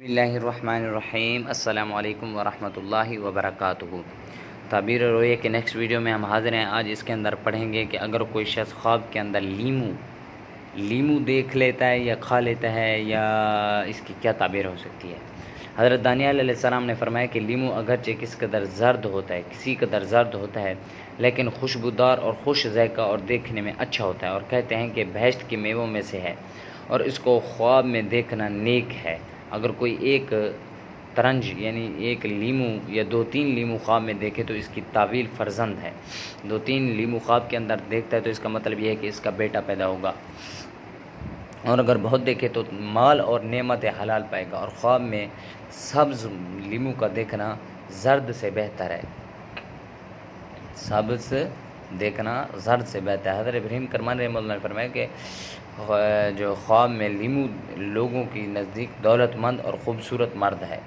بسم اللہ الرحمن الرحیم، السلام علیکم ورحمۃ اللہ وبرکاتہ۔ تعبیر رویے کے نیکسٹ ویڈیو میں ہم حاضر ہیں۔ آج اس کے اندر پڑھیں گے کہ اگر کوئی شخص خواب کے اندر لیمو دیکھ لیتا ہے یا کھا لیتا ہے یا اس کی کیا تعبیر ہو سکتی ہے۔ حضرت دانیال علیہ السلام نے فرمایا کہ لیمو اگرچہ کسی قدر زرد ہوتا ہے لیکن خوشبودار اور خوش ذائقہ اور دیکھنے میں اچھا ہوتا ہے، اور کہتے ہیں کہ بہشت کے میووں میں سے ہے اور اس کو خواب میں دیکھنا نیک ہے۔ اگر کوئی ایک ترنج یعنی ایک لیمو یا 2-3 لیمو خواب میں دیکھے تو اس کی تعویل فرزند ہے۔ 2-3 لیمو خواب کے اندر دیکھتا ہے تو اس کا مطلب یہ ہے کہ اس کا بیٹا پیدا ہوگا، اور اگر بہت دیکھے تو مال اور نعمت حلال پائے گا، اور خواب میں سبز لیمو کا دیکھنا زرد سے بہتر ہے۔ سبز دیکھنا زرد سے بہتر ہے۔ حضرت ابراہیم کرمانی رحمۃ اللہ نے فرمایا کہ جو خواب میں لیمو لوگوں کی نزدیک دولت مند اور خوبصورت مرد ہے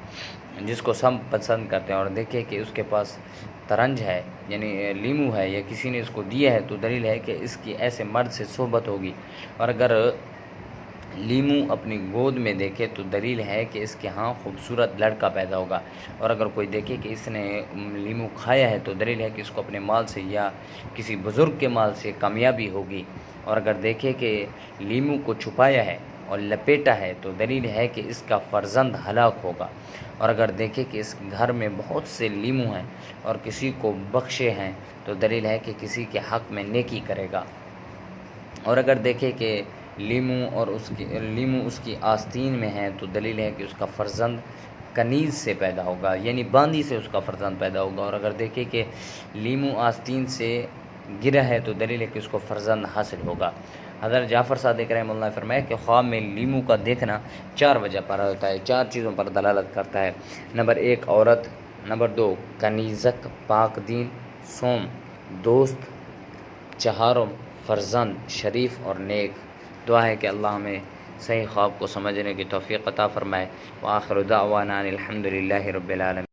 جس کو سب پسند کرتے ہیں، اور دیکھے کہ اس کے پاس ترنج ہے یعنی لیمو ہے یا کسی نے اس کو دیا ہے تو دلیل ہے کہ اس کی ایسے مرد سے صحبت ہوگی، اور اگر لیمو اپنی گود میں دیکھے تو دلیل ہے کہ اس کے ہاں خوبصورت لڑکا پیدا ہوگا، اور اگر کوئی دیکھے کہ اس نے لیمو کھایا ہے تو دلیل ہے کہ اس کو اپنے مال سے یا کسی بزرگ کے مال سے کامیابی ہوگی، اور اگر دیکھے کہ لیمو کو چھپایا ہے اور لپیٹا ہے تو دلیل ہے کہ اس کا فرزند ہلاک ہوگا، اور اگر دیکھے کہ اس گھر میں بہت سے لیمو ہیں اور کسی کو بخشے ہیں تو دلیل ہے کہ کسی کے حق میں نیکی کرے گا، اور اگر دیکھے کہ لیمو اس کی آستین میں ہے تو دلیل ہے کہ اس کا فرزند کنیز سے پیدا ہوگا یعنی باندی سے اس کا فرزند پیدا ہوگا، اور اگر دیکھے کہ لیمو آستین سے گرا ہے تو دلیل ہے کہ اس کو فرزند حاصل ہوگا۔ حضرت جعفر صادق رحمہ اللہ نے فرمایا کہ خواب میں لیمو کا دیکھنا 4 وجہ پر ہوتا ہے، 4 چیزوں پر دلالت کرتا ہے۔ نمبر 1 عورت، نمبر 2 کنیزک پاک دین، سوم دوست، چہارم فرزند شریف اور نیک۔ دعا ہے کہ اللہ ہمیں صحیح خواب کو سمجھنے کی توفیق عطا فرمائے۔ وآخر دعوانا الحمدللہ رب العالمین۔